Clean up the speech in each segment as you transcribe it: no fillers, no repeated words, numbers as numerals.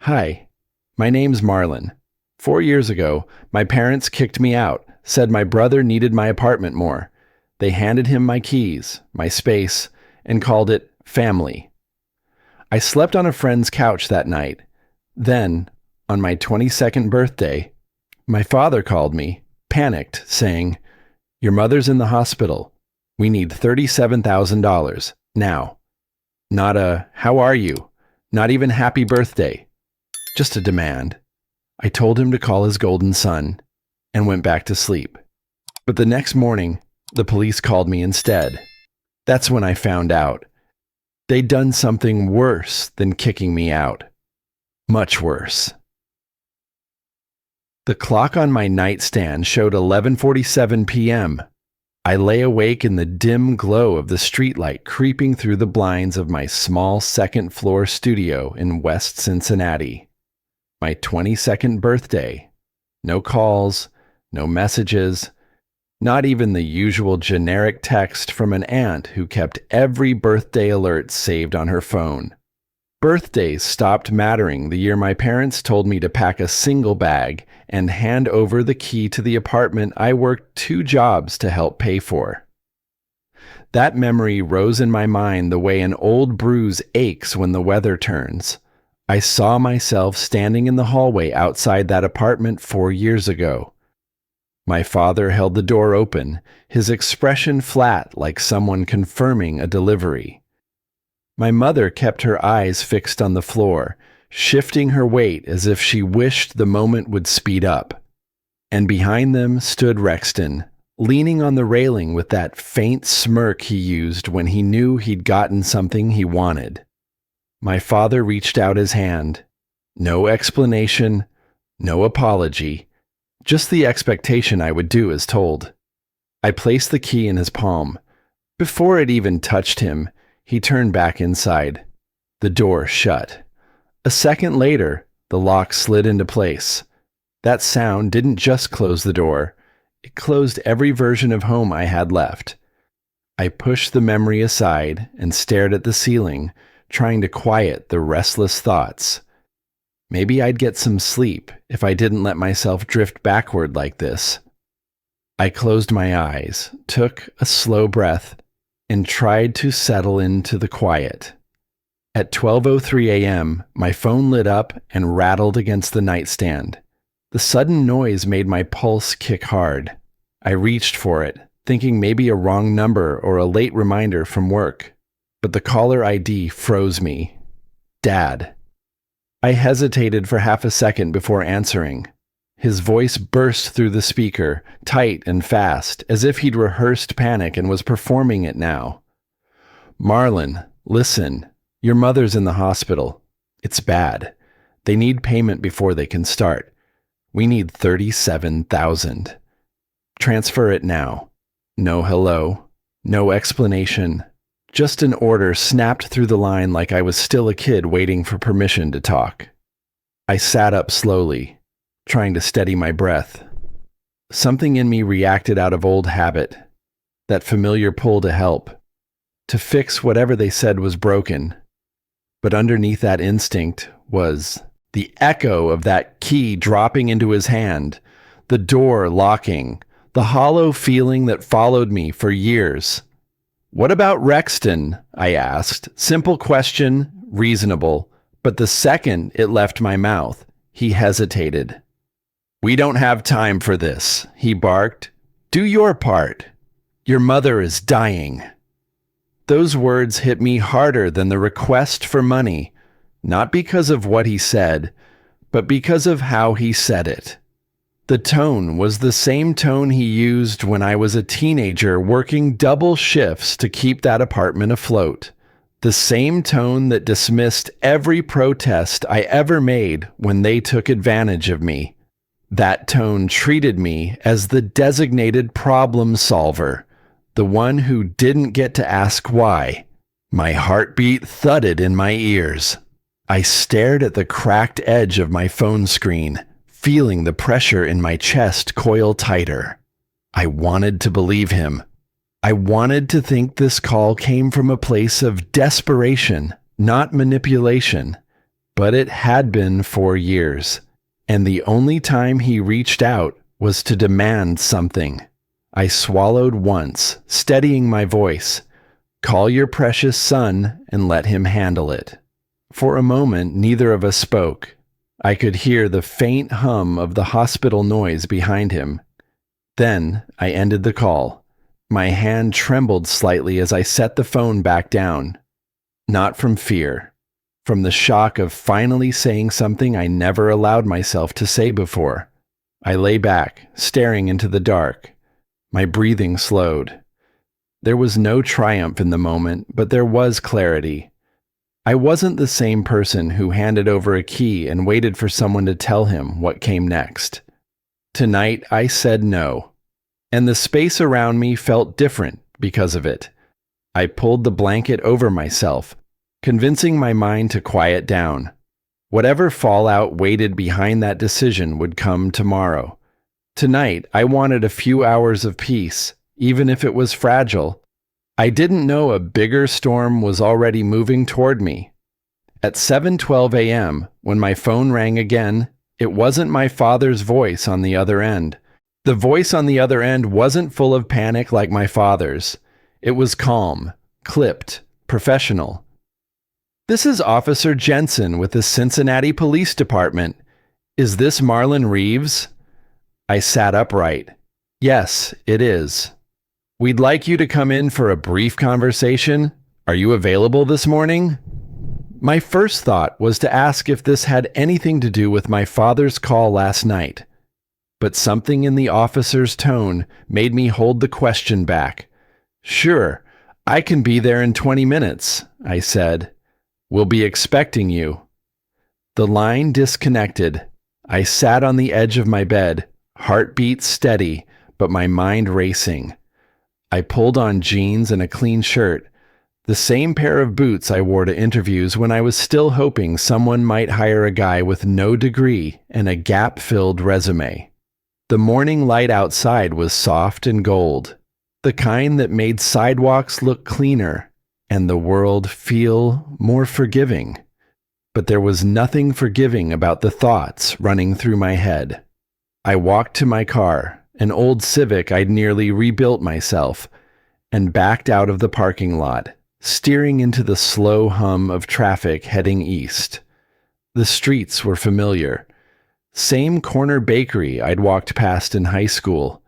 Hi, my name's Marlan. 4 years ago, my parents kicked me out, said my brother needed my apartment more. They handed him my keys, my space, and called it family. I slept on a friend's couch that night. Then, on my 22nd birthday, my father called me, panicked, saying, "Your mother's in the hospital. We need $37,000 now." Not a, "How are you?" Not even "Happy birthday." Just a demand. I told him to call his golden son and went back to sleep. But the next morning, the police called me instead. That's when I found out. They'd done something worse than kicking me out. Much worse. The clock on my nightstand showed 11:47 p.m. I lay awake in the dim glow of the streetlight creeping through the blinds of my small second-floor studio in West Cincinnati. My 22nd birthday. No calls, no messages, not even the usual generic text from an aunt who kept every birthday alert saved on her phone. Birthdays stopped mattering the year my parents told me to pack a single bag and hand over the key to the apartment I worked 2 jobs to help pay for. That memory rose in my mind the way an old bruise aches when the weather turns. I saw myself standing in the hallway outside that apartment 4 years ago. My father held the door open, his expression flat like someone confirming a delivery. My mother kept her eyes fixed on the floor, shifting her weight as if she wished the moment would speed up. And behind them stood Rexton, leaning on the railing with that faint smirk he used when he knew he'd gotten something he wanted. My father reached out his hand. No explanation, no apology, just the expectation I would do as told. I placed the key in his palm. Before it even touched him, he turned back inside. The door shut. A second later, the lock slid into place. That sound didn't just close the door. It closed every version of home I had left. I pushed the memory aside and stared at the ceiling, trying to quiet the restless thoughts. Maybe I'd get some sleep if I didn't let myself drift backward like this. I closed my eyes, took a slow breath, and tried to settle into the quiet. At 12:03 a.m., my phone lit up and rattled against the nightstand. The sudden noise made my pulse kick hard. I reached for it, thinking maybe a wrong number or a late reminder from work. But the caller ID froze me. Dad. I hesitated for half a second before answering. His voice burst through the speaker, tight and fast, as if he'd rehearsed panic and was performing it now. "Marlan, listen. Your mother's in the hospital. It's bad. They need payment before they can start. We need $37,000. Transfer it now." No hello. No explanation. Just an order snapped through the line like I was still a kid waiting for permission to talk. I sat up slowly, trying to steady my breath. Something in me reacted out of old habit, that familiar pull to help, to fix whatever they said was broken. But underneath that instinct was the echo of that key dropping into his hand, the door locking, the hollow feeling that followed me for years. "What about Rexton?" I asked. Simple question, reasonable, but the second it left my mouth, he hesitated. "We don't have time for this," he barked. "Do your part. Your mother is dying." Those words hit me harder than the request for money, not because of what he said, but because of how he said it. The tone was the same tone he used when I was a teenager working double shifts to keep that apartment afloat. The same tone that dismissed every protest I ever made when they took advantage of me. That tone treated me as the designated problem solver, the one who didn't get to ask why. My heartbeat thudded in my ears. I stared at the cracked edge of my phone screen, feeling the pressure in my chest coil tighter. I wanted to believe him. I wanted to think this call came from a place of desperation, not manipulation. But it had been 4 years, and the only time he reached out was to demand something. I swallowed once, steadying my voice. Call your precious son and let him handle it. For a moment, neither of us spoke. I could hear the faint hum of the hospital noise behind him. Then I ended the call. My hand trembled slightly as I set the phone back down. Not from fear, from the shock of finally saying something I never allowed myself to say before. I lay back, staring into the dark. My breathing slowed. There was no triumph in the moment, but there was clarity. I wasn't the same person who handed over a key and waited for someone to tell him what came next. Tonight, I said no, and the space around me felt different because of it. I pulled the blanket over myself, convincing my mind to quiet down. Whatever fallout waited behind that decision would come tomorrow. Tonight, I wanted a few hours of peace, even if it was fragile. I didn't know a bigger storm was already moving toward me. At 7:12 a.m., when my phone rang again, it wasn't my father's voice on the other end. The voice on the other end wasn't full of panic like my father's. It was calm, clipped, professional. "This is Officer Jensen with the Cincinnati Police Department. Is this Marlan Reeves?" I sat upright. "Yes, it is. We'd like you to come in for a brief conversation. Are you available this morning?" My first thought was to ask if this had anything to do with my father's call last night. But something in the officer's tone made me hold the question back. "Sure, I can be there in 20 minutes, I said. "We'll be expecting you." The line disconnected. I sat on the edge of my bed, heartbeat steady, but my mind racing. I pulled on jeans and a clean shirt, the same pair of boots I wore to interviews when I was still hoping someone might hire a guy with no degree and a gap-filled resume. The morning light outside was soft and gold, the kind that made sidewalks look cleaner and the world feel more forgiving. But there was nothing forgiving about the thoughts running through my head. I walked to my car, an old Civic I'd nearly rebuilt myself, and backed out of the parking lot, steering into the slow hum of traffic heading east. The streets were familiar. Same corner bakery I'd walked past in high school.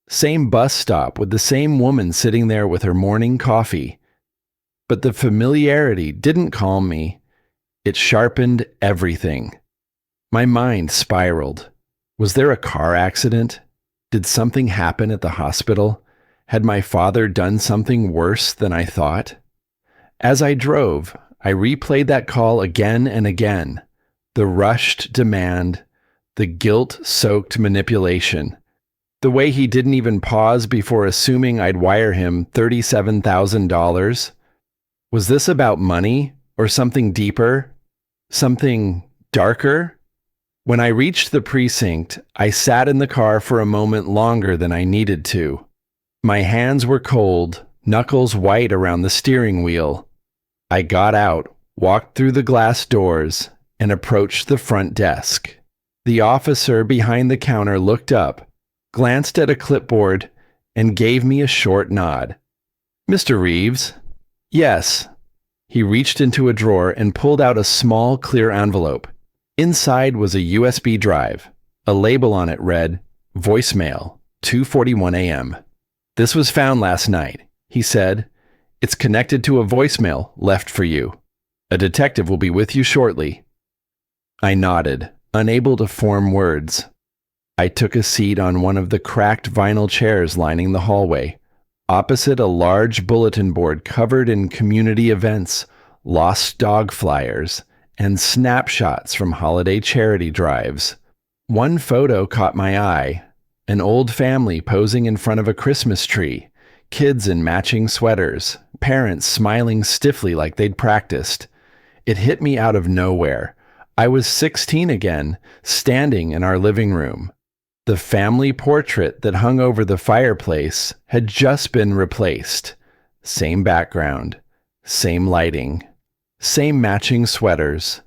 Same bus stop with the same woman sitting there with her morning coffee. But the familiarity didn't calm me. It sharpened everything. My mind spiraled. Was there a car accident? Did something happen at the hospital? Had my father done something worse than I thought? As I drove, I replayed that call again and again. The rushed demand, the guilt-soaked manipulation, the way he didn't even pause before assuming I'd wire him $37,000. Was this about money or something deeper? Something darker? When I reached the precinct, I sat in the car for a moment longer than I needed to. My hands were cold, knuckles white around the steering wheel. I got out, walked through the glass doors, and approached the front desk. The officer behind the counter looked up, glanced at a clipboard, and gave me a short nod. "Mr. Reeves?" "Yes." He reached into a drawer and pulled out a small, clear envelope. Inside was a USB drive. A label on it read, "Voicemail, 2:41 a.m." "This was found last night," he said. "It's connected to a voicemail left for you. A detective will be with you shortly." I nodded, unable to form words. I took a seat on one of the cracked vinyl chairs lining the hallway, opposite a large bulletin board covered in community events, lost dog flyers, and snapshots from holiday charity drives. One photo caught my eye, an old family posing in front of a Christmas tree, kids in matching sweaters, parents smiling stiffly like they'd practiced. It hit me out of nowhere. I was 16 again, standing in our living room. The family portrait that hung over the fireplace had just been replaced. Same background, same lighting, same matching sweaters.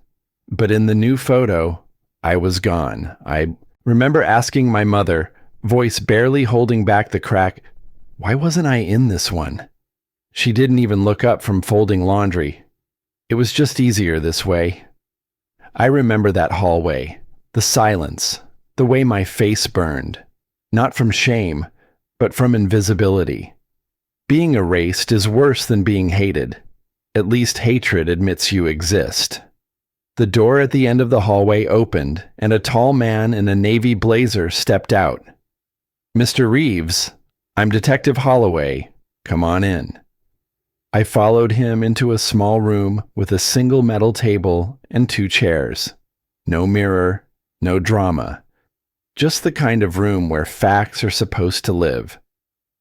But in the new photo, I was gone. I remember asking my mother, voice barely holding back the crack, why wasn't I in this one? She didn't even look up from folding laundry. It was just easier this way. I remember that hallway, the silence, the way my face burned, not from shame, but from invisibility. Being erased is worse than being hated. At least hatred admits you exist. The door at the end of the hallway opened, and a tall man in a navy blazer stepped out. "Mr. Reeves, I'm Detective Holloway. Come on in." I followed him into a small room with a single metal table and 2 chairs. No mirror, no drama. Just the kind of room where facts are supposed to live.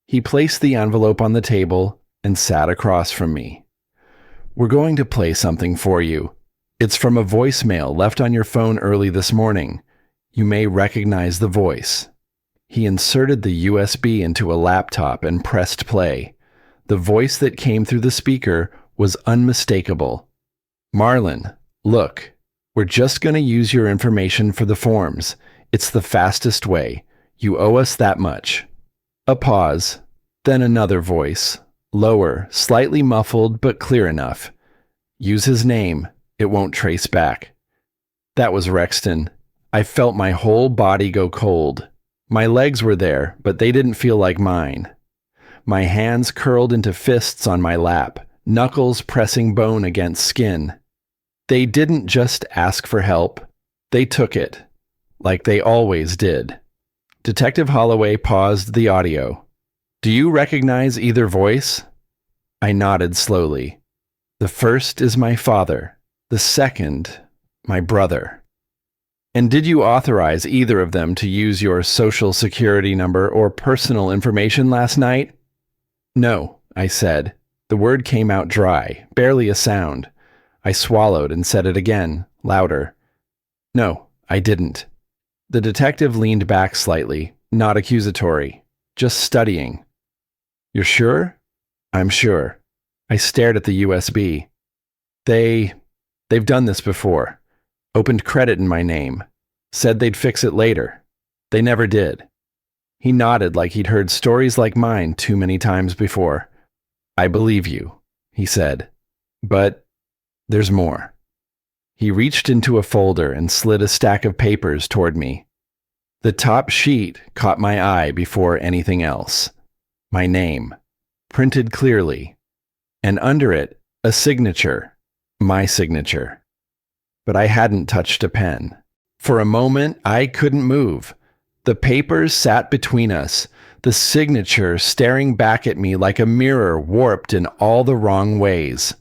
He placed the envelope on the table and sat across from me. "We're going to play something for you. It's from a voicemail left on your phone early this morning. You may recognize the voice." He inserted the USB into a laptop and pressed play. The voice that came through the speaker was unmistakable. "Marlan, look, we're just going to use your information for the forms. It's the fastest way. You owe us that much." A pause, then another voice, lower, slightly muffled but clear enough. "Use his name. It won't trace back." That was Rexton. I felt my whole body go cold. My legs were there, but they didn't feel like mine. My hands curled into fists on my lap, knuckles pressing bone against skin. They didn't just ask for help. They took it, like they always did. Detective Holloway paused the audio. "Do you recognize either voice?" I nodded slowly. "The first is my father. The second, my brother." "And did you authorize either of them to use your social security number or personal information last night?" "No," I said. The word came out dry, barely a sound. I swallowed and said it again, louder. "No, I didn't." The detective leaned back slightly, not accusatory, just studying. "You're sure?" "I'm sure." I stared at the USB. They've done this before. Opened credit in my name. Said they'd fix it later. They never did." He nodded like he'd heard stories like mine too many times before. "I believe you," he said. "But there's more." He reached into a folder and slid a stack of papers toward me. The top sheet caught my eye before anything else. My name, printed clearly, and under it, a signature, my signature. But I hadn't touched a pen. For a moment, I couldn't move. The papers sat between us, the signature staring back at me like a mirror warped in all the wrong ways.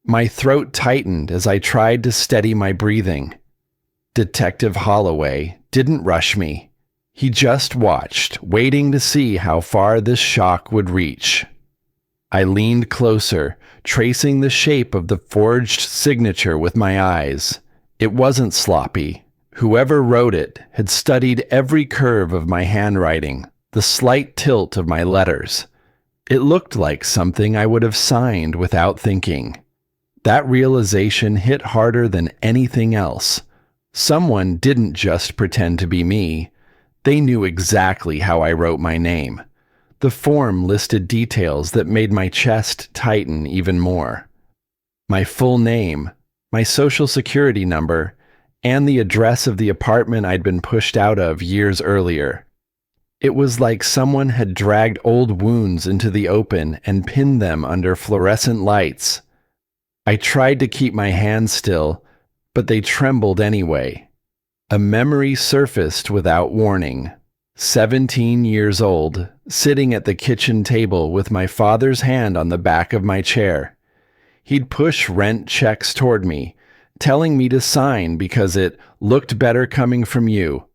My throat tightened as I tried to steady my breathing. Detective Holloway didn't rush me. He just watched, waiting to see how far this shock would reach. I leaned closer, tracing the shape of the forged signature with my eyes. It wasn't sloppy. Whoever wrote it had studied every curve of my handwriting, the slight tilt of my letters. It looked like something I would have signed without thinking. That realization hit harder than anything else. Someone didn't just pretend to be me. They knew exactly how I wrote my name. The form listed details that made my chest tighten even more. My full name, my social security number, and the address of the apartment I'd been pushed out of years earlier. It was like someone had dragged old wounds into the open and pinned them under fluorescent lights. I tried to keep my hands still, but they trembled anyway. A memory surfaced without warning. 17 years old, sitting at the kitchen table with my father's hand on the back of my chair. He'd push rent checks toward me, telling me to sign because it looked better coming from you.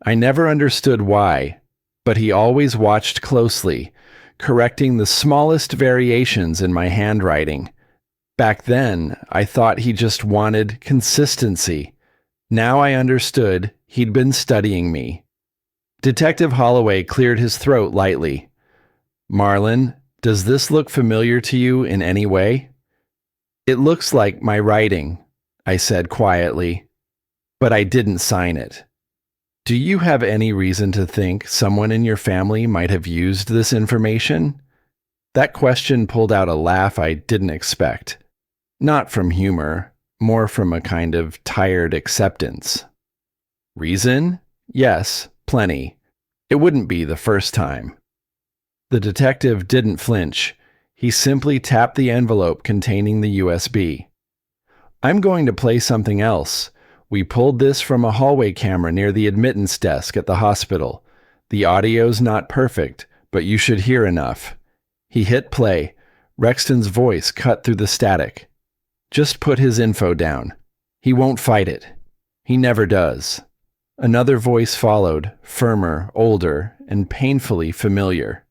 I never understood why, but he always watched closely, correcting the smallest variations in my handwriting. Back then, I thought he just wanted consistency. Now I understood he'd been studying me. Detective Holloway cleared his throat lightly. "Marlan, does this look familiar to you in any way?" "It looks like my writing. I said quietly, but I didn't sign it. Do you have any reason to think someone in your family might have used this information? That question pulled out a laugh I didn't expect. Not from humor, more from a kind of tired acceptance. Reason? Yes, plenty. It wouldn't be the first time. The detective didn't flinch. He simply tapped the envelope containing the USB. I'm going to play something else. We pulled this from a hallway camera near the admittance desk at the hospital. The audio's not perfect, but you should hear enough. He hit play. Rexton's voice cut through the static. Just put his info down. He won't fight it. He never does. Another voice followed, firmer, older, and painfully familiar.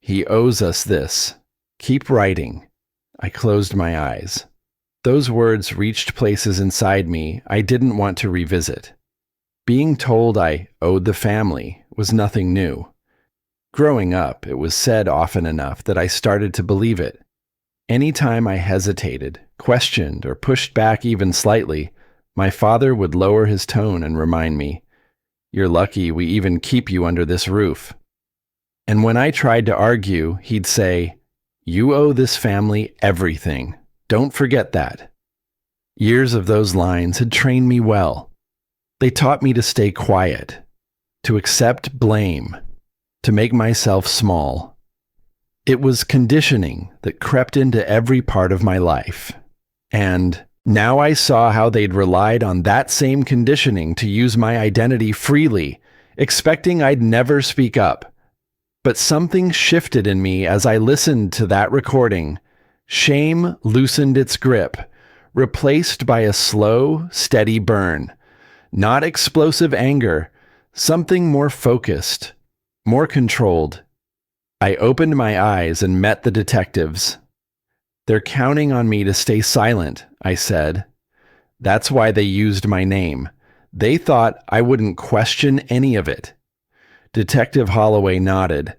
He owes us this. Keep writing. I closed my eyes. Those words reached places inside me I didn't want to revisit. Being told I owed the family was nothing new. Growing up, it was said often enough that I started to believe it. Anytime I hesitated, questioned, or pushed back even slightly, my father would lower his tone and remind me, "You're lucky we even keep you under this roof." And when I tried to argue, he'd say, "You owe this family everything. Don't forget that." Years of those lines had trained me well. They taught me to stay quiet, to accept blame, to make myself small. It was conditioning that crept into every part of my life. And now I saw how they'd relied on that same conditioning to use my identity freely, expecting I'd never speak up. But something shifted in me as I listened to that recording. Shame loosened its grip, replaced by a slow, steady burn. Not explosive anger, something more focused, more controlled. I opened my eyes and met the detectives. "They're counting on me to stay silent," I said. "That's why they used my name. They thought I wouldn't question any of it." Detective Holloway nodded.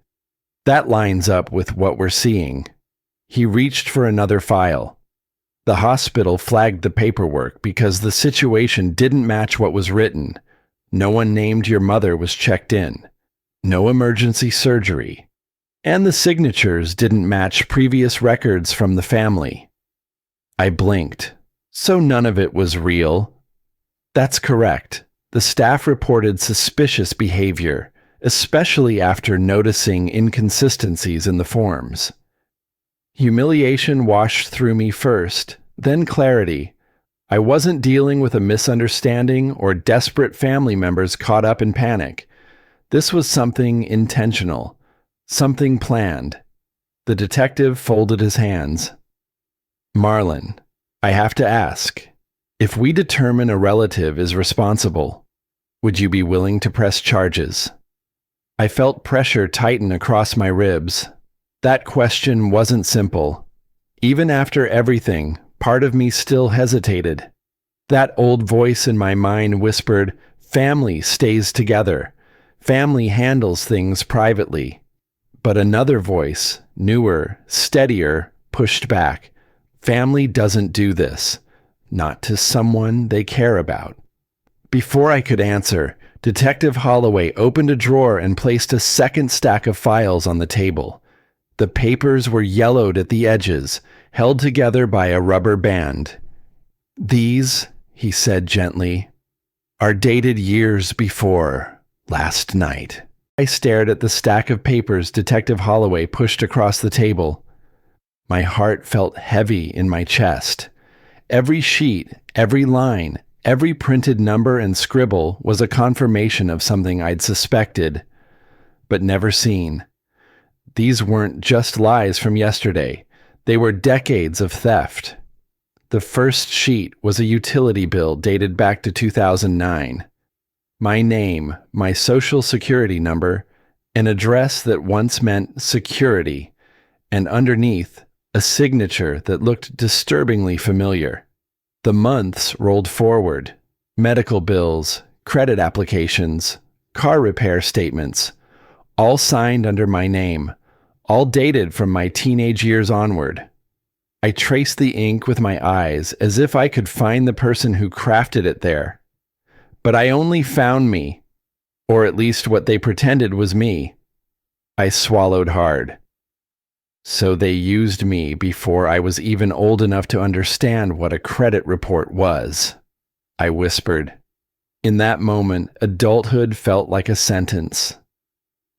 "That lines up with what we're seeing." He reached for another file. The hospital flagged the paperwork because the situation didn't match what was written. No one named your mother was checked in. No emergency surgery. And the signatures didn't match previous records from the family. I blinked. So none of it was real. That's correct. The staff reported suspicious behavior, especially after noticing inconsistencies in the forms. Humiliation washed through me first, then clarity. I wasn't dealing with a misunderstanding or desperate family members caught up in panic. This was something intentional, something planned. The detective folded his hands. "Marlan, I have to ask, if we determine a relative is responsible, would you be willing to press charges?" I felt pressure tighten across my ribs. That question wasn't simple. Even after everything, part of me still hesitated. That old voice in my mind whispered, "Family stays together. Family handles things privately." But another voice, newer, steadier, pushed back. "Family doesn't do this. Not to someone they care about." Before I could answer, Detective Holloway opened a drawer and placed a second stack of files on the table. The papers were yellowed at the edges, held together by a rubber band. "These," he said gently, "are dated years before last night." I stared at the stack of papers Detective Holloway pushed across the table. My heart felt heavy in my chest. Every sheet, every line, every printed number and scribble was a confirmation of something I'd suspected, but never seen. These weren't just lies from yesterday. They were decades of theft. The first sheet was a utility bill dated back to 2009. My name, my social security number, an address that once meant security, and underneath, a signature that looked disturbingly familiar. The months rolled forward. Medical bills, credit applications, car repair statements, all signed under my name, all dated from my teenage years onward. I traced the ink with my eyes as if I could find the person who crafted it there. But I only found me, or at least what they pretended was me. I swallowed hard. So they used me before I was even old enough to understand what a credit report was, I whispered. In that moment, adulthood felt like a sentence.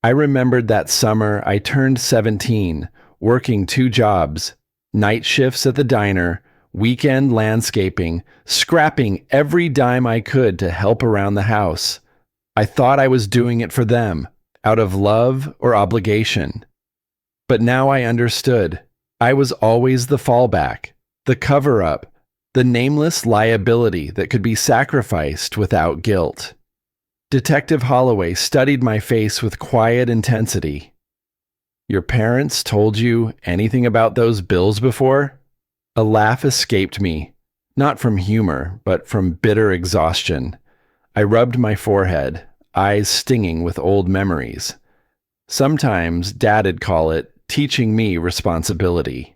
I remembered that summer I turned 17, working 2 jobs, night shifts at the diner, weekend landscaping, scrapping every dime I could to help around the house. I thought I was doing it for them, out of love or obligation. But now I understood. I was always the fallback, the cover-up, the nameless liability that could be sacrificed without guilt. Detective Holloway studied my face with quiet intensity. Your parents told you anything about those bills before? A laugh escaped me, not from humor, but from bitter exhaustion. I rubbed my forehead, eyes stinging with old memories. Sometimes Dad'd call it teaching me responsibility.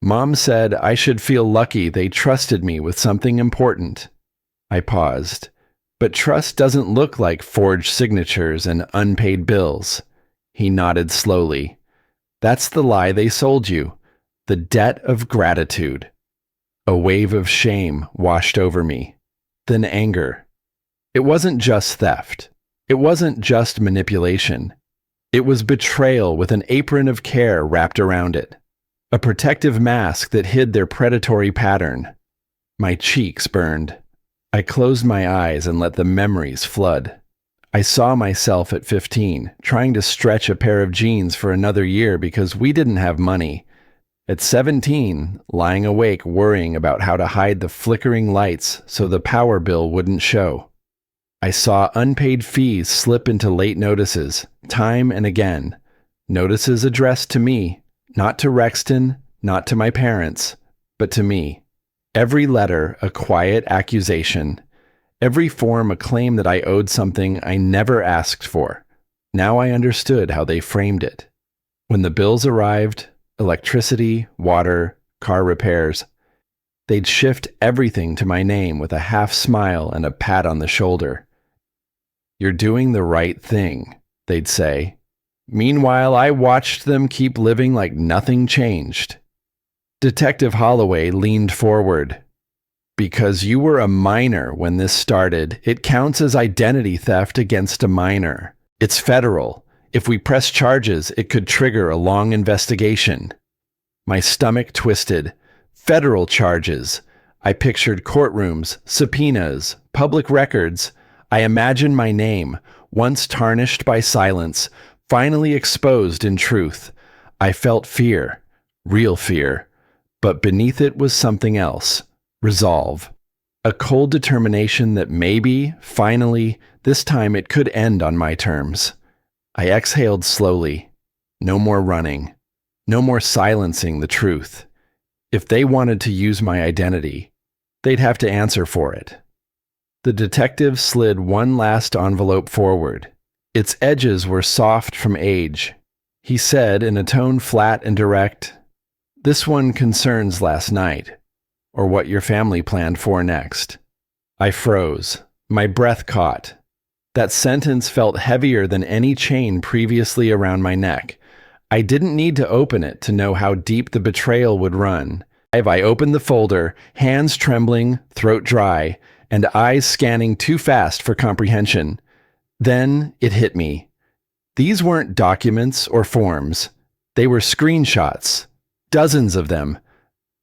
Mom said I should feel lucky they trusted me with something important. I paused. But trust doesn't look like forged signatures and unpaid bills. He nodded slowly. That's the lie they sold you. The debt of gratitude. A wave of shame washed over me. Then anger. It wasn't just theft. It wasn't just manipulation. It was betrayal with an apron of care wrapped around it. A protective mask that hid their predatory pattern. My cheeks burned. I closed my eyes and let the memories flood. I saw myself at 15, trying to stretch a pair of jeans for another year because we didn't have money. At 17, lying awake worrying about how to hide the flickering lights so the power bill wouldn't show. I saw unpaid fees slip into late notices, time and again. Notices addressed to me, not to Rexton, not to my parents, but to me. Every letter a quiet accusation. Every form a claim that I owed something I never asked for. Now I understood how they framed it. When the bills arrived, electricity, water, car repairs, they'd shift everything to my name with a half smile and a pat on the shoulder. You're doing the right thing, they'd say. Meanwhile, I watched them keep living like nothing changed. Detective Holloway leaned forward. Because you were a minor when this started, it counts as identity theft against a minor. It's federal. If we press charges, it could trigger a long investigation. My stomach twisted. Federal charges. I pictured courtrooms, subpoenas, public records. I imagined my name, once tarnished by silence, finally exposed in truth. I felt fear, real fear, but beneath it was something else, resolve. A cold determination that maybe, finally, this time it could end on my terms. I exhaled slowly. No more running. No more silencing the truth. If they wanted to use my identity, they'd have to answer for it. The detective slid one last envelope forward. Its edges were soft from age. He said in a tone flat and direct, "This one concerns last night, or what your family planned for next." I froze. My breath caught. That sentence felt heavier than any chain previously around my neck. I didn't need to open it to know how deep the betrayal would run. I opened the folder, hands trembling, throat dry, and eyes scanning too fast for comprehension. Then it hit me. These weren't documents or forms. They were screenshots. Dozens of them.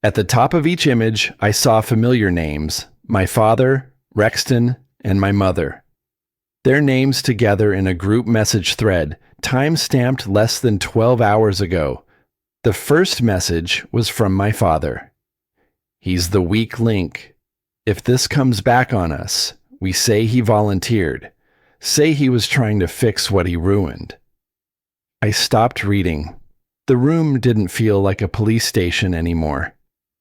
At the top of each image, I saw familiar names. My father, Rexton, and my mother. Their names together in a group message thread, time-stamped less than 12 hours ago. The first message was from my father. "He's the weak link. If this comes back on us, we say he volunteered. Say he was trying to fix what he ruined." I stopped reading. The room didn't feel like a police station anymore.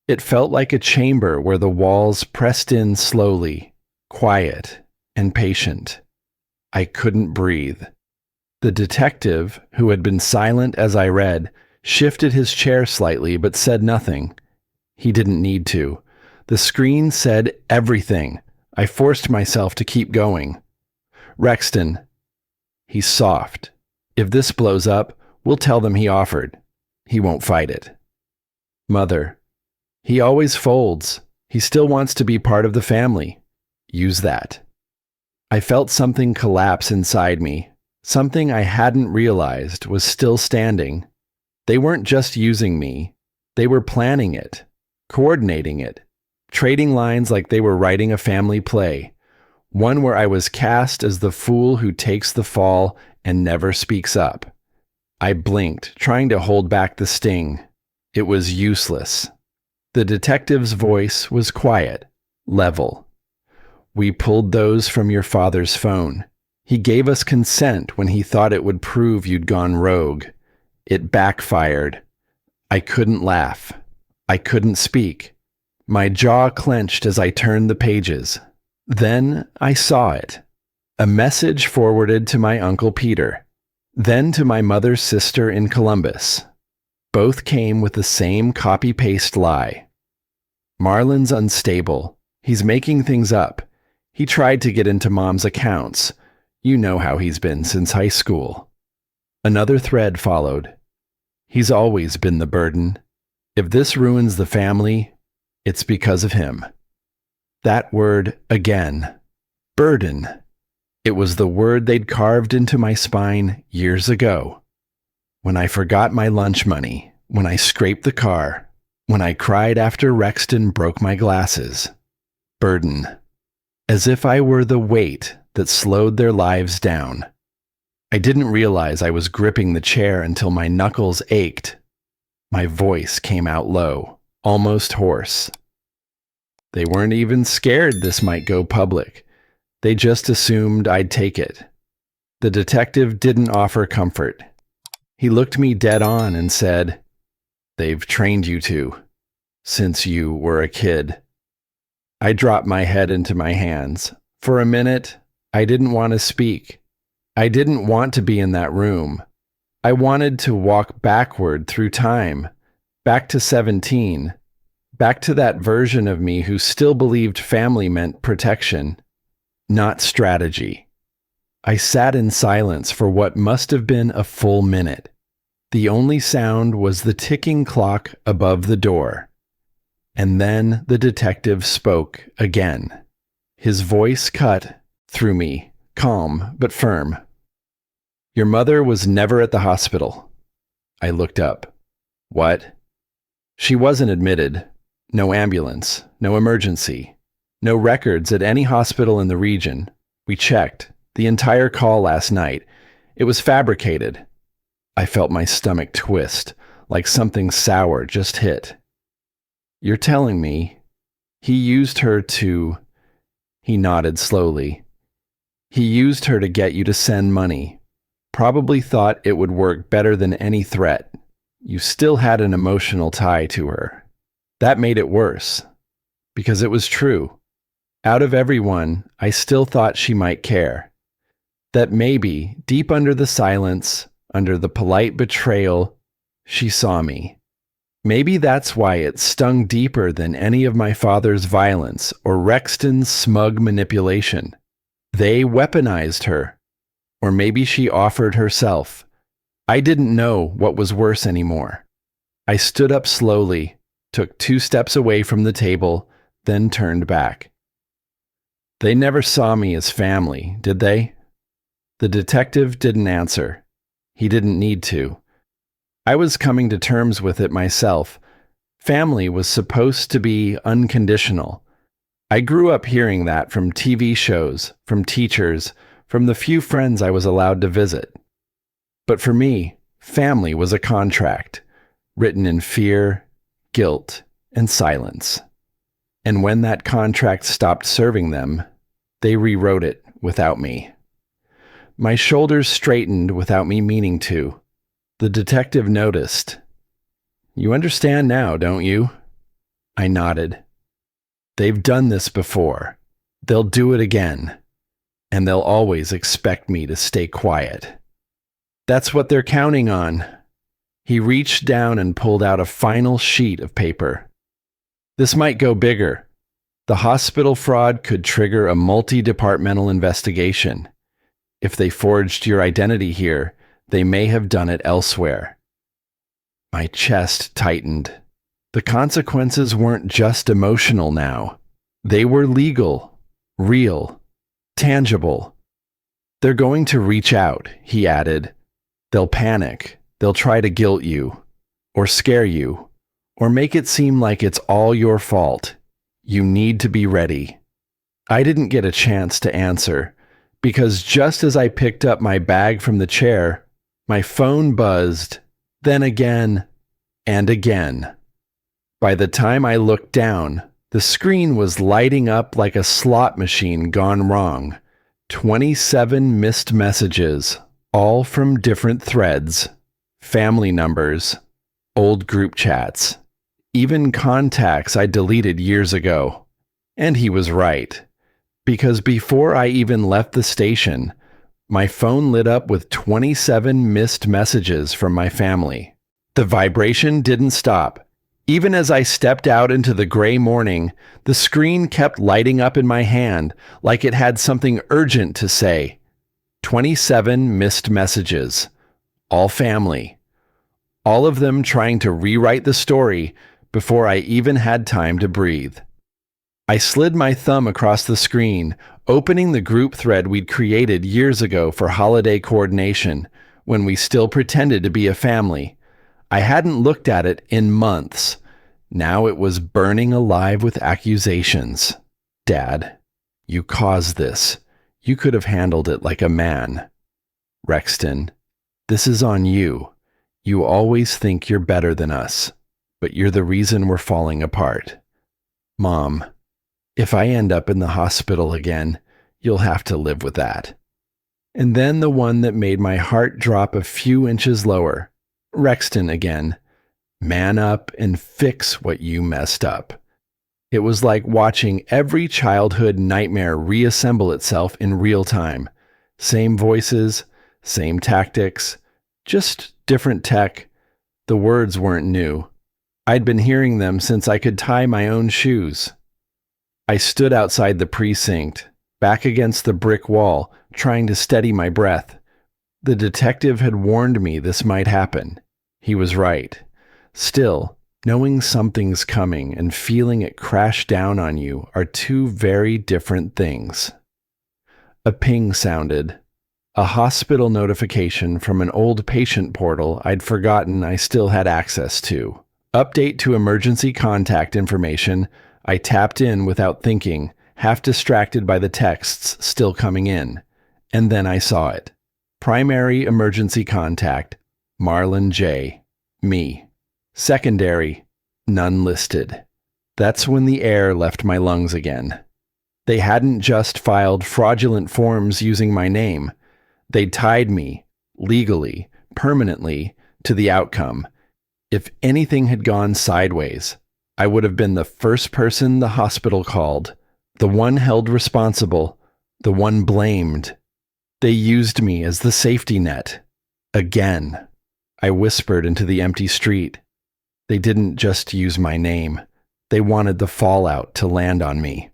It felt like a chamber where the walls pressed in slowly, quiet and patient. I couldn't breathe. The detective, who had been silent as I read, shifted his chair slightly but said nothing. He didn't need to. The screen said everything. I forced myself to keep going. Rexton. He's soft. If this blows up, we'll tell them he offered. He won't fight it. Mother. He always folds. He still wants to be part of the family. Use that. I felt something collapse inside me. Something I hadn't realized was still standing. They weren't just using me. They were planning it, coordinating it, trading lines like they were writing a family play, one where I was cast as the fool who takes the fall and never speaks up. I blinked, trying to hold back the sting. It was useless. The detective's voice was quiet, level. We pulled those from your father's phone. He gave us consent when he thought it would prove you'd gone rogue. It backfired. I couldn't laugh. I couldn't speak. My jaw clenched as I turned the pages. Then I saw it. A message forwarded to my Uncle Peter, then to my mother's sister in Columbus. Both came with the same copy-paste lie. Marlan's unstable. He's making things up. He tried to get into Mom's accounts. You know how he's been since high school. Another thread followed. He's always been the burden. If this ruins the family, it's because of him. That word again. Burden. It was the word they'd carved into my spine years ago. When I forgot my lunch money, when I scraped the car, when I cried after Rexton broke my glasses. Burden. As if I were the weight that slowed their lives down. I didn't realize I was gripping the chair until my knuckles ached. My voice came out low, almost hoarse. They weren't even scared this might go public. They just assumed I'd take it. The detective didn't offer comfort. He looked me dead on and said, "They've trained you to, since you were a kid." I dropped my head into my hands. For a minute, I didn't want to speak. I didn't want to be in that room. I wanted to walk backward through time, back to 17, back to that version of me who still believed family meant protection, not strategy. I sat in silence for what must have been a full minute. The only sound was the ticking clock above the door. And then the detective spoke again. His voice cut through me, calm but firm. "Your mother was never at the hospital." I looked up. "What?" "She wasn't admitted. No ambulance, no emergency, no records at any hospital in the region. We checked. The entire call last night. It was fabricated." I felt my stomach twist, like something sour just hit. "You're telling me he used her to..." He nodded slowly. "He used her to get you to send money. Probably thought it would work better than any threat. You still had an emotional tie to her. That made it worse. Because it was true. Out of everyone, I still thought she might care. That maybe, deep under the silence, under the polite betrayal, she saw me. Maybe that's why it stung deeper than any of my father's violence or Rexton's smug manipulation. They weaponized her. Or maybe she offered herself. I didn't know what was worse anymore. I stood up slowly, took 2 steps away from the table, then turned back. "They never saw me as family, did they?" The detective didn't answer. He didn't need to. I was coming to terms with it myself. Family was supposed to be unconditional. I grew up hearing that from TV shows, from teachers, from the few friends I was allowed to visit. But for me, family was a contract, written in fear, guilt, and silence. And when that contract stopped serving them, they rewrote it without me. My shoulders straightened without me meaning to. The detective noticed. "You understand now, don't you?" I nodded. "They've done this before. They'll do it again. And they'll always expect me to stay quiet. That's what they're counting on." He reached down and pulled out a final sheet of paper. This might go bigger. The hospital fraud could trigger a multi-departmental investigation. If they forged your identity here, they may have done it elsewhere. My chest tightened. The consequences weren't just emotional now. They were legal, real, tangible. They're going to reach out, he added. They'll panic. They'll try to guilt you, or scare you, or make it seem like it's all your fault. You need to be ready. I didn't get a chance to answer, because just as I picked up my bag from the chair, my phone buzzed, then again, and again. By the time I looked down, the screen was lighting up like a slot machine gone wrong. 27 missed messages, all from different threads, family numbers, old group chats, even contacts I deleted years ago. And he was right, because before I even left the station, my phone lit up with 27 missed messages from my family. The vibration didn't stop. Even as I stepped out into the gray morning, the screen kept lighting up in my hand like it had something urgent to say. 27 missed messages. All family. All of them trying to rewrite the story before I even had time to breathe. I slid my thumb across the screen, opening the group thread we'd created years ago for holiday coordination, when we still pretended to be a family. I hadn't looked at it in months. Now it was burning alive with accusations. Dad, you caused this. You could have handled it like a man. Rexton, this is on you. You always think you're better than us, but you're the reason we're falling apart. Mom, if I end up in the hospital again, you'll have to live with that. And then the one that made my heart drop a few inches lower. Rexton again. Man up and fix what you messed up. It was like watching every childhood nightmare reassemble itself in real time. Same voices, same tactics, just different tech. The words weren't new. I'd been hearing them since I could tie my own shoes. I stood outside the precinct, back against the brick wall, trying to steady my breath. The detective had warned me this might happen. He was right. Still, knowing something's coming and feeling it crash down on you are two very different things. A ping sounded. A hospital notification from an old patient portal I'd forgotten I still had access to. Update to emergency contact information. I tapped in without thinking, half distracted by the texts still coming in. And then I saw it. Primary emergency contact, Marlan J. Me. Secondary, none listed. That's when the air left my lungs again. They hadn't just filed fraudulent forms using my name. They'd tied me, legally, permanently, to the outcome. If anything had gone sideways, I would have been the first person the hospital called, the one held responsible, the one blamed. They used me as the safety net. Again. I whispered into the empty street. They didn't just use my name. They wanted the fallout to land on me.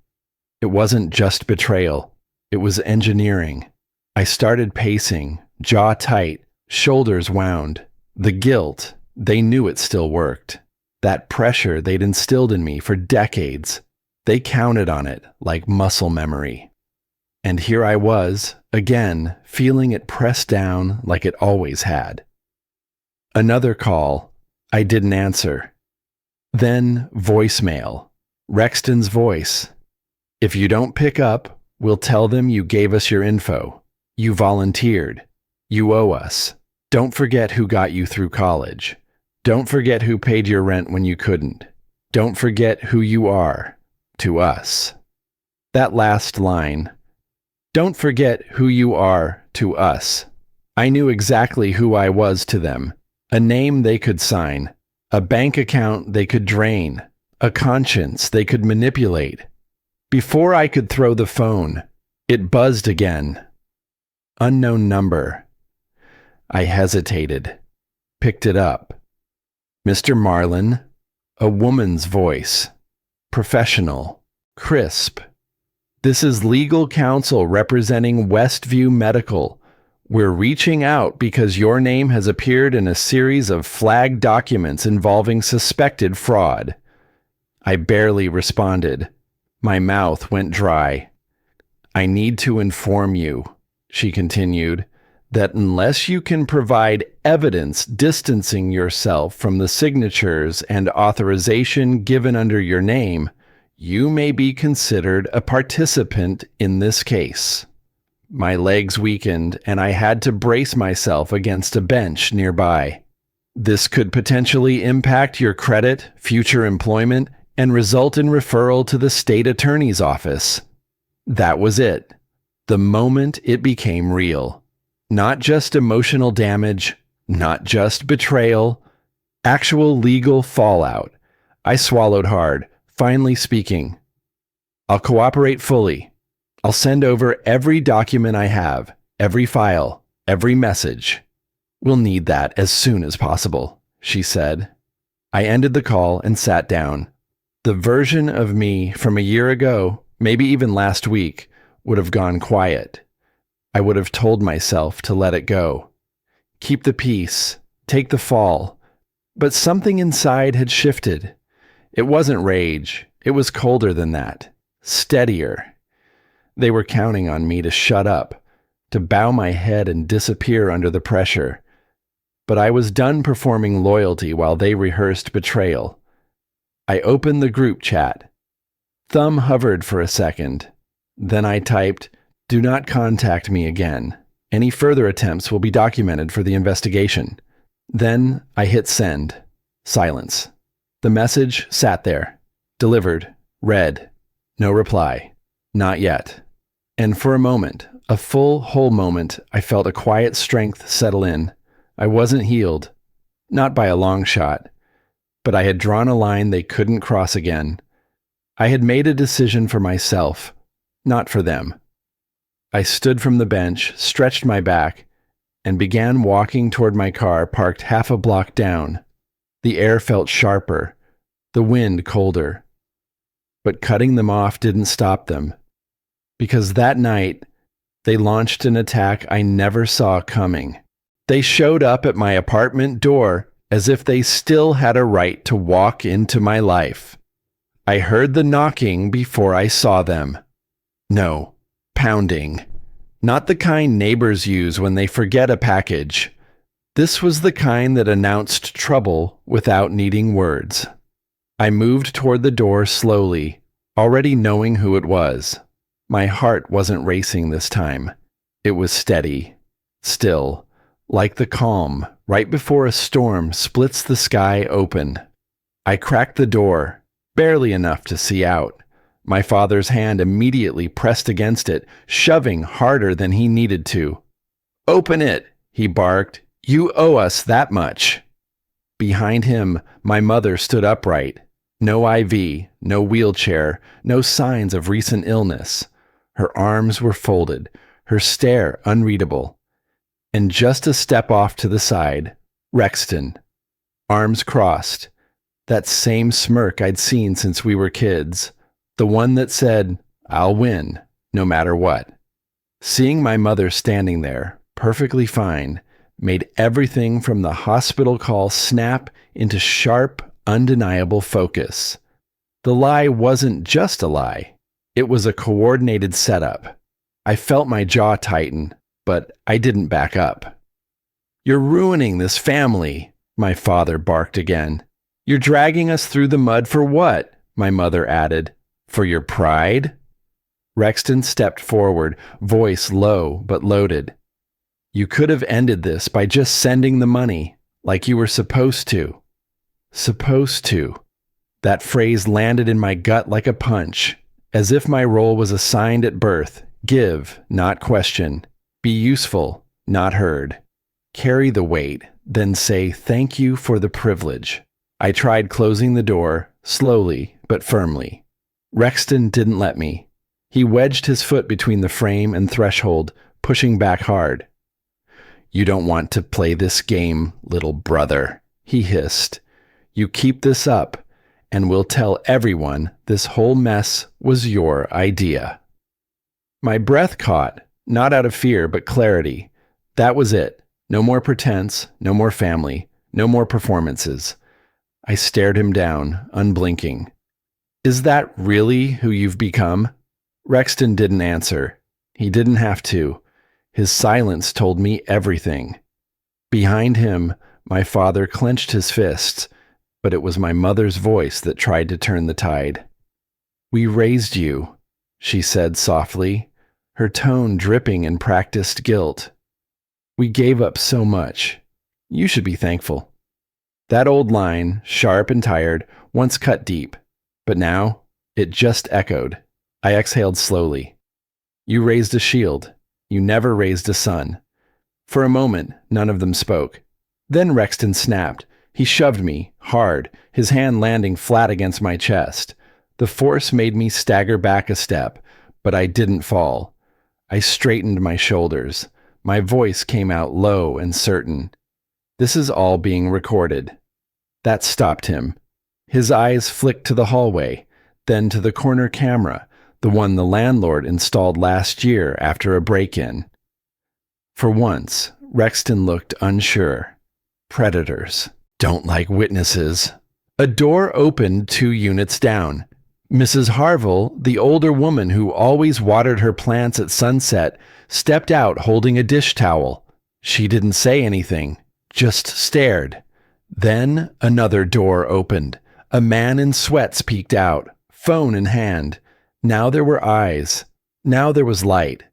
It wasn't just betrayal. It was engineering. I started pacing, jaw tight, shoulders wound. The guilt, they knew it still worked. That pressure they'd instilled in me for decades. They counted on it like muscle memory. And here I was, again, feeling it press down like it always had. Another call. I didn't answer. Then voicemail. Rexton's voice. If you don't pick up, we'll tell them you gave us your info. You volunteered. You owe us. Don't forget who got you through college. Don't forget who paid your rent when you couldn't. Don't forget who you are to us. That last line. Don't forget who you are to us. I knew exactly who I was to them. A name they could sign. A bank account they could drain. A conscience they could manipulate. Before I could throw the phone, it buzzed again. Unknown number. I hesitated. Picked it up. Mr. Marlan, a woman's voice. professional, crisp. This is legal counsel representing Westview Medical. We're reaching out because your name has appeared in a series of flagged documents involving suspected fraud. I barely responded. My mouth went dry. I need to inform you, she continued, that unless you can provide evidence distancing yourself from the signatures and authorization given under your name, you may be considered a participant in this case. My legs weakened, and I had to brace myself against a bench nearby. This could potentially impact your credit, future employment, and result in referral to the state attorney's office. That was it. The moment it became real. Not just emotional damage, not just betrayal, actual legal fallout. I swallowed hard, finally speaking. I'll cooperate fully. I'll send over every document I have, every file, every message. We'll need that as soon as possible, she said. I ended the call and sat down. The version of me from a year ago, maybe even last week, would have gone quiet. I would have told myself to let it go. Keep the peace, take the fall. But something inside had shifted. It wasn't rage. It was colder than that. Steadier. They were counting on me to shut up, to bow my head and disappear under the pressure. But I was done performing loyalty while they rehearsed betrayal. I opened the group chat. Thumb hovered for a second. Then I typed, "Do not contact me again. Any further attempts will be documented for the investigation." Then I hit send. Silence. The message sat there. Delivered. Read. No reply. Not yet. And for a moment, a full, whole moment, I felt a quiet strength settle in. I wasn't healed. Not by a long shot. But I had drawn a line they couldn't cross again. I had made a decision for myself, not for them. I stood from the bench, stretched my back, and began walking toward my car parked half a block down. The air felt sharper, the wind colder. But cutting them off didn't stop them. Because that night, they launched an attack I never saw coming. They showed up at my apartment door as if they still had a right to walk into my life. I heard the knocking before I saw them. No. Pounding. Not the kind neighbors use when they forget a package. This was the kind that announced trouble without needing words. I moved toward the door slowly, already knowing who it was. My heart wasn't racing this time. It was steady, still, like the calm right before a storm splits the sky open. I cracked the door, barely enough to see out. My father's hand immediately pressed against it, shoving harder than he needed to. "Open it," he barked. "You owe us that much." Behind him, my mother stood upright. No IV, no wheelchair, no signs of recent illness. Her arms were folded, her stare unreadable. And just a step off to the side, Rexton. Arms crossed. That same smirk I'd seen since we were kids. The one that said, "I'll win, no matter what." Seeing my mother standing there, perfectly fine, made everything from the hospital call snap into sharp, undeniable focus. The lie wasn't just a lie. It was a coordinated setup. I felt my jaw tighten, but I didn't back up. "You're ruining this family," my father barked again. "You're dragging us through the mud for what?" my mother added. "For your pride?" Rexton stepped forward, voice low but loaded. "You could have ended this by just sending the money, like you were supposed to." Supposed to. That phrase landed in my gut like a punch, as if my role was assigned at birth. Give, not question. Be useful, not heard. Carry the weight, then say thank you for the privilege. I tried closing the door, slowly but firmly. Rexton didn't let me. He wedged his foot between the frame and threshold, pushing back hard. "You don't want to play this game, little brother," he hissed. "You keep this up, and we'll tell everyone this whole mess was your idea." My breath caught, not out of fear, but clarity. That was it. No more pretense, no more family, no more performances. I stared him down, unblinking. "Is that really who you've become?" Rexton didn't answer. He didn't have to. His silence told me everything. Behind him, my father clenched his fists, but it was my mother's voice that tried to turn the tide. "We raised you," she said softly, her tone dripping in practiced guilt. "We gave up so much. You should be thankful." That old line, sharp and tired, once cut deep, but now it just echoed. I exhaled slowly. "You raised a shield. You never raised a son." For a moment, none of them spoke. Then Rexton snapped. He shoved me, hard, his hand landing flat against my chest. The force made me stagger back a step, but I didn't fall. I straightened my shoulders. My voice came out low and certain. "This is all being recorded." That stopped him. His eyes flicked to the hallway, then to the corner camera, the one the landlord installed last year after a break-in. For once, Rexton looked unsure. Predators don't like witnesses. A door opened 2 units down. Mrs. Harville, the older woman who always watered her plants at sunset, stepped out holding a dish towel. She didn't say anything, just stared. Then another door opened. A man in sweats peeked out, phone in hand. Now there were eyes. Now there was light.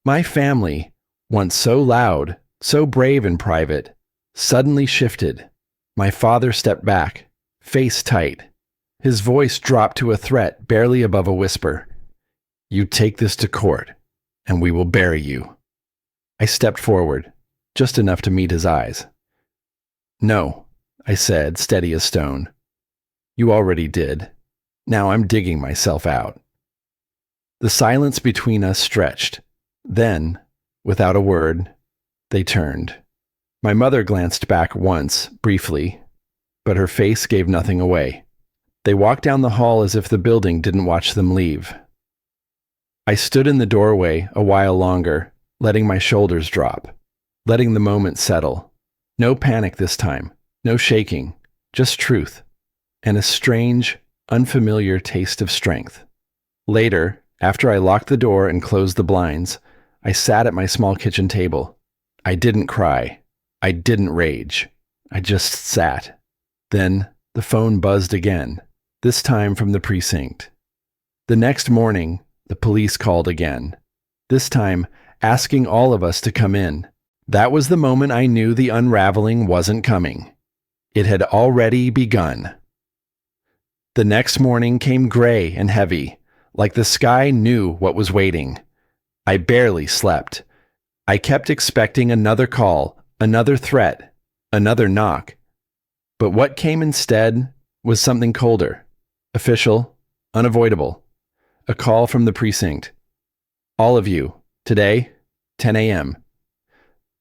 My family, once so loud, so brave in private, suddenly shifted. My father stepped back, face tight. His voice dropped to a threat barely above a whisper. "You take this to court, and we will bury you." I stepped forward, just enough to meet his eyes. "No," I said, steady as stone. "You already did. Now I'm digging myself out." The silence between us stretched. Then, without a word, they turned. My mother glanced back once, briefly, but her face gave nothing away. They walked down the hall as if the building didn't watch them leave. I stood in the doorway a while longer, letting my shoulders drop, letting the moment settle. No panic this time, no shaking, just truth, and a strange, unfamiliar taste of strength. Later, after I locked the door and closed the blinds, I sat at my small kitchen table. I didn't cry. I didn't rage. I just sat. Then the phone buzzed again, this time from the precinct. The next morning, the police called again, this time asking all of us to come in. That was the moment I knew the unraveling wasn't coming. It had already begun. The next morning came gray and heavy, like the sky knew what was waiting. I barely slept. I kept expecting another call, another threat, another knock. But what came instead was something colder, official, unavoidable. A call from the precinct. "All of you, today, 10 a.m.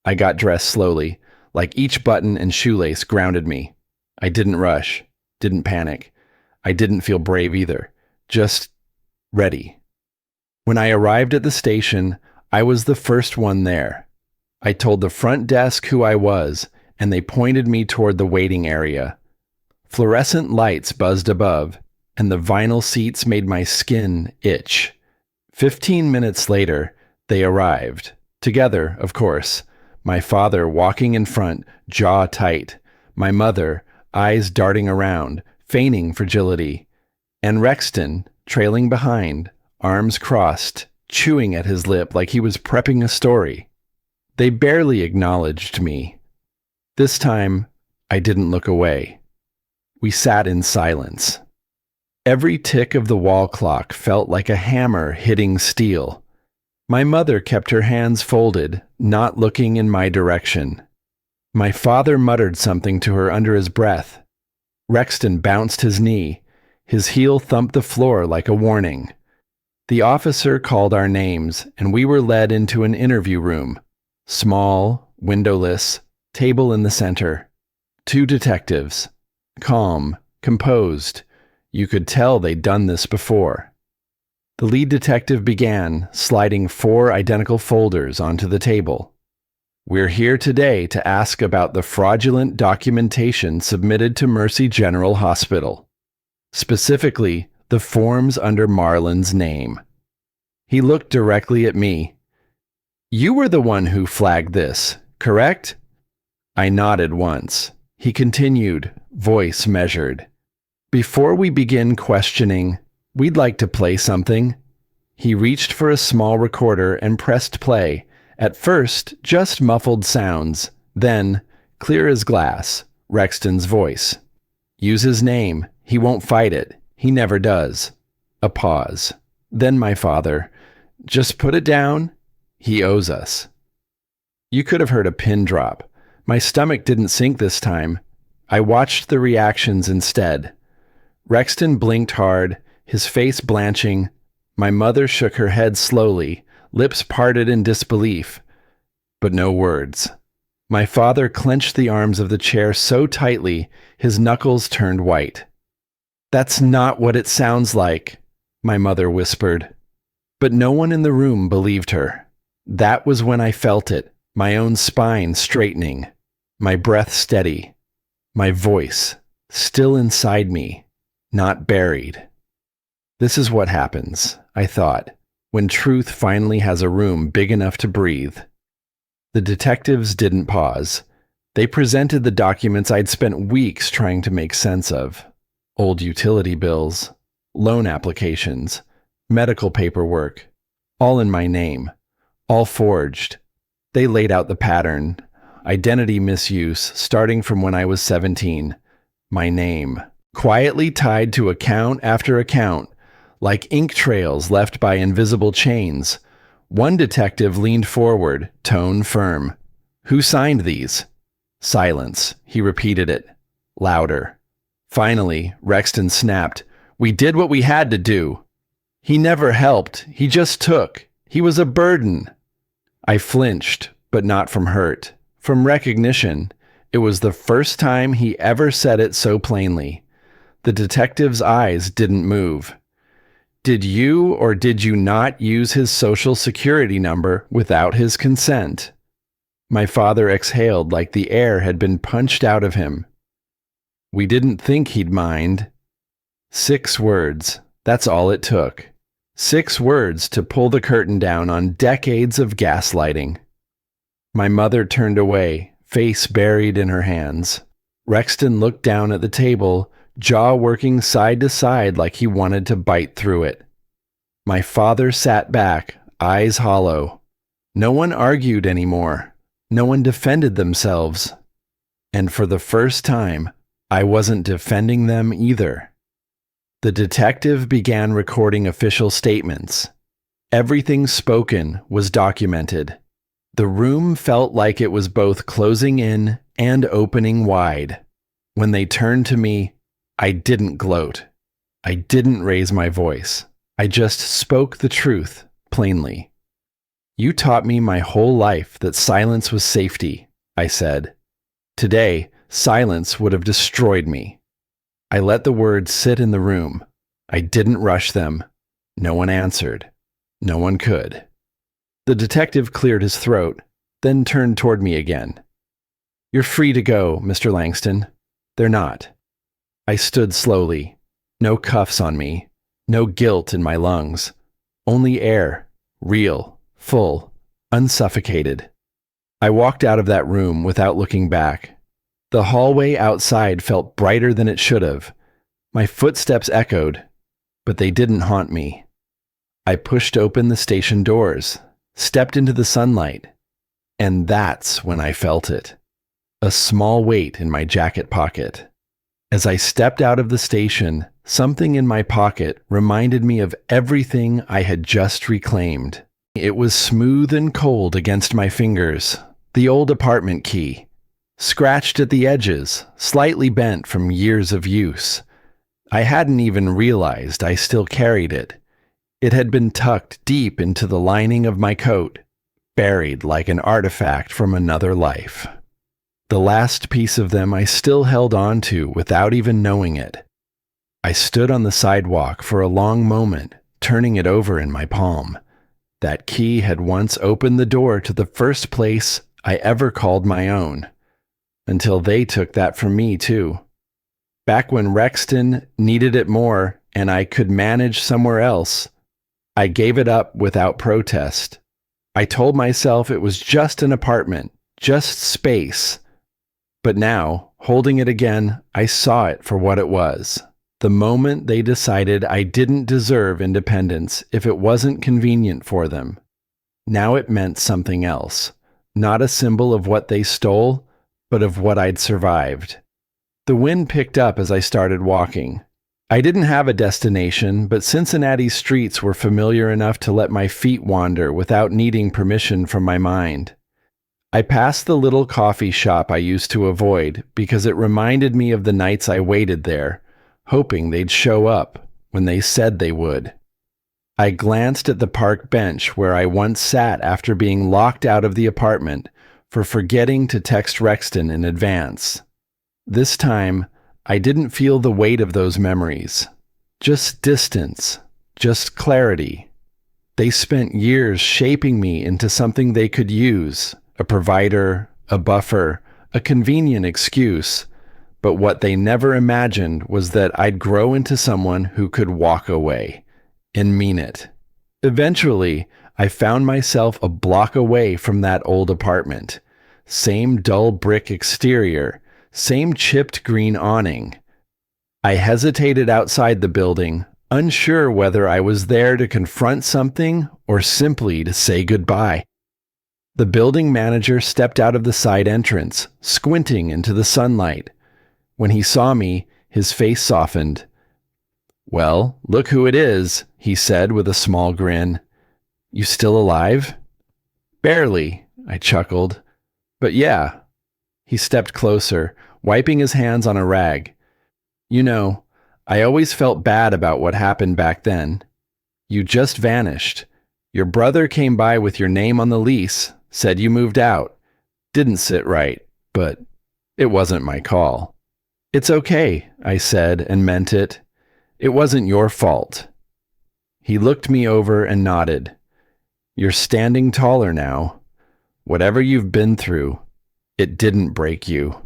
I got dressed slowly, like each button and shoelace grounded me. I didn't rush, didn't panic. I didn't feel brave either, just ready. When I arrived at the station, I was the first one there. I told the front desk who I was, and they pointed me toward the waiting area. Fluorescent lights buzzed above, and the vinyl seats made my skin itch. 15 minutes later, they arrived. Together, of course. My father walking in front, jaw tight. My mother, eyes darting around, feigning fragility. And Rexton, trailing behind, arms crossed, chewing at his lip like he was prepping a story. They barely acknowledged me. This time, I didn't look away. We sat in silence. Every tick of the wall clock felt like a hammer hitting steel. My mother kept her hands folded, not looking in my direction. My father muttered something to her under his breath. Rexton bounced his knee. His heel thumped the floor like a warning. The officer called our names, and we were led into an interview room. Small, windowless, table in the center. 2 detectives. Calm, composed. You could tell they'd done this before. The lead detective began, sliding 4 identical folders onto the table. We're here today to ask about the fraudulent documentation submitted to Mercy General Hospital. Specifically, the forms under Marlan's name. He looked directly at me. You were the one who flagged this, correct? I nodded once. He continued, voice measured. Before we begin questioning, we'd like to play something. He reached for a small recorder and pressed play. At first, just muffled sounds. Then, clear as glass, Rexton's voice. Use his name. He won't fight it. He never does. A pause. Then my father. Just put it down. He owes us. You could have heard a pin drop. My stomach didn't sink this time. I watched the reactions instead. Rexton blinked hard, his face blanching. My mother shook her head slowly, lips parted in disbelief. But no words. My father clenched the arms of the chair so tightly, his knuckles turned white. That's not what it sounds like, my mother whispered. But no one in the room believed her. That was when I felt it, my own spine straightening, my breath steady, my voice still inside me, not buried. This is what happens, I thought, when truth finally has a room big enough to breathe. The detectives didn't pause. They presented the documents I'd spent weeks trying to make sense of. Old utility bills, loan applications, medical paperwork, all in my name, all forged. They laid out the pattern, identity misuse starting from when I was 17, my name, quietly tied to account after account, like ink trails left by invisible chains. One detective leaned forward, tone firm. Who signed these? Silence. He repeated it, louder. Finally, Rexton snapped. We did what we had to do. He never helped. He just took. He was a burden. I flinched, but not from hurt. From recognition. It was the first time he ever said it so plainly. The detective's eyes didn't move. Did you or did you not use his social security number without his consent? My father exhaled like the air had been punched out of him. We didn't think he'd mind. 6 words. That's all it took. 6 words to pull the curtain down on decades of gaslighting. My mother turned away, face buried in her hands. Rexton looked down at the table, jaw working side to side like he wanted to bite through it. My father sat back, eyes hollow. No one argued anymore. No one defended themselves. And for the first time, I wasn't defending them either. The detective began recording official statements. Everything spoken was documented. The room felt like it was both closing in and opening wide. When they turned to me, I didn't gloat. I didn't raise my voice. I just spoke the truth, plainly. You taught me my whole life that silence was safety, I said. Today, silence would have destroyed me. I let the words sit in the room. I didn't rush them. No one answered. No one could. The detective cleared his throat, then turned toward me again. You're free to go, Mr. Langston. They're not. I stood slowly. No cuffs on me. No guilt in my lungs. Only air. Real. Full. Unsuffocated. I walked out of that room without looking back. The hallway outside felt brighter than it should have. My footsteps echoed, but they didn't haunt me. I pushed open the station doors, stepped into the sunlight, and that's when I felt it. A small weight in my jacket pocket. As I stepped out of the station, something in my pocket reminded me of everything I had just reclaimed. It was smooth and cold against my fingers, the old apartment key. Scratched at the edges, slightly bent from years of use. I hadn't even realized I still carried it. It had been tucked deep into the lining of my coat, buried like an artifact from another life. The last piece of them I still held on to without even knowing it. I stood on the sidewalk for a long moment, turning it over in my palm. That key had once opened the door to the first place I ever called my own. Until they took that from me, too. Back when Rexton needed it more and I could manage somewhere else, I gave it up without protest. I told myself it was just an apartment, just space. But now, holding it again, I saw it for what it was. The moment they decided I didn't deserve independence if it wasn't convenient for them. Now it meant something else. Not a symbol of what they stole, but of what I'd survived. The wind picked up as I started walking. I didn't have a destination, but Cincinnati's streets were familiar enough to let my feet wander without needing permission from my mind. I passed the little coffee shop I used to avoid because it reminded me of the nights I waited there, hoping they'd show up when they said they would. I glanced at the park bench where I once sat after being locked out of the apartment for forgetting to text Rexton in advance. This time, I didn't feel the weight of those memories. Just distance, just clarity. They spent years shaping me into something they could use, a provider, a buffer, a convenient excuse. But what they never imagined was that I'd grow into someone who could walk away, and mean it. Eventually, I found myself a block away from that old apartment. Same dull brick exterior, same chipped green awning. I hesitated outside the building, unsure whether I was there to confront something or simply to say goodbye. The building manager stepped out of the side entrance, squinting into the sunlight. When he saw me, his face softened. "Well, look who it is," he said with a small grin. "You still alive?" "Barely," I chuckled. "But yeah." He stepped closer, wiping his hands on a rag. "You know, I always felt bad about what happened back then. You just vanished. Your brother came by with your name on the lease, said you moved out. Didn't sit right, but it wasn't my call." "It's okay," I said and meant it. "It wasn't your fault." He looked me over and nodded. "You're standing taller now. Whatever you've been through, it didn't break you."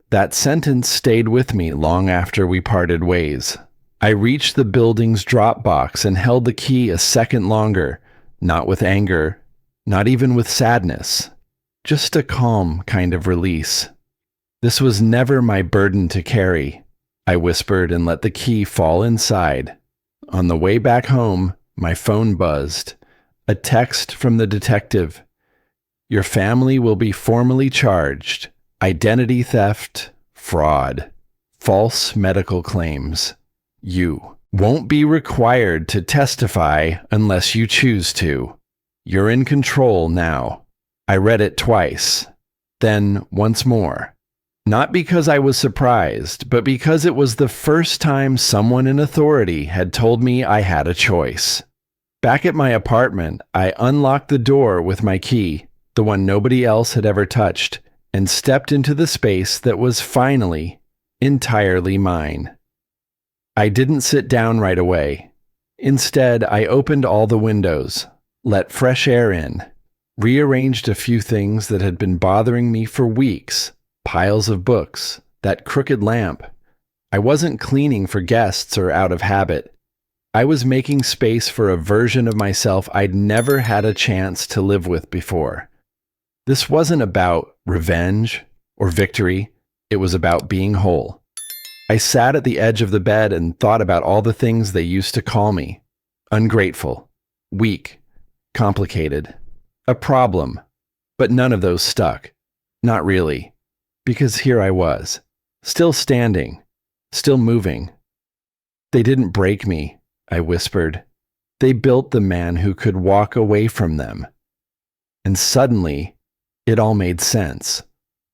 That sentence stayed with me long after we parted ways. I reached the building's drop box and held the key a second longer, not with anger, not even with sadness, just a calm kind of release. "This was never my burden to carry," I whispered and let the key fall inside. On the way back home, my phone buzzed. A text from the detective. "Your family will be formally charged. Identity theft, fraud, false medical claims. You won't be required to testify unless you choose to. You're in control now." I read it twice, then once more. Not because I was surprised, but because it was the first time someone in authority had told me I had a choice. Back at my apartment, I unlocked the door with my key, the one nobody else had ever touched, and stepped into the space that was finally entirely mine. I didn't sit down right away. Instead, I opened all the windows, let fresh air in, rearranged a few things that had been bothering me for weeks, piles of books, that crooked lamp. I wasn't cleaning for guests or out of habit. I was making space for a version of myself I'd never had a chance to live with before. This wasn't about revenge or victory. It was about being whole. I sat at the edge of the bed and thought about all the things they used to call me. Ungrateful, weak, complicated, a problem. But none of those stuck. Not really. Because here I was, still standing, still moving. "They didn't break me," I whispered. "They built the man who could walk away from them." And suddenly, it all made sense.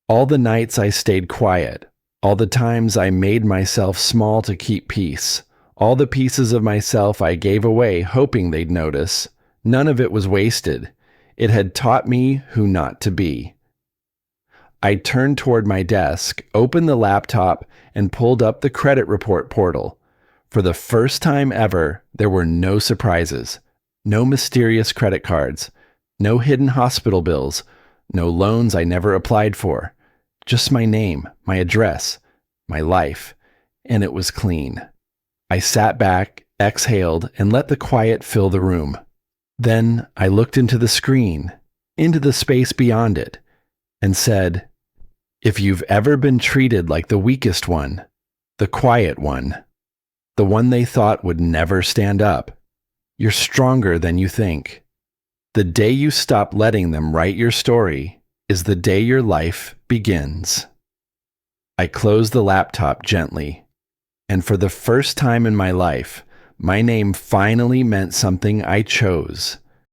All the nights I stayed quiet, all the times I made myself small to keep peace, all the pieces of myself I gave away hoping they'd notice, none of it was wasted. It had taught me who not to be. I turned toward my desk, opened the laptop, and pulled up the credit report portal. For the first time ever, there were no surprises, no mysterious credit cards, no hidden hospital bills, no loans I never applied for. Just my name, my address, my life, and it was clean. I sat back, exhaled, and let the quiet fill the room. Then I looked into the screen, into the space beyond it, and said, if you've ever been treated like the weakest one, the quiet one, the one they thought would never stand up, you're stronger than you think. The day you stop letting them write your story is the day your life begins. I closed the laptop gently, and for the first time in my life, my name finally meant something I chose.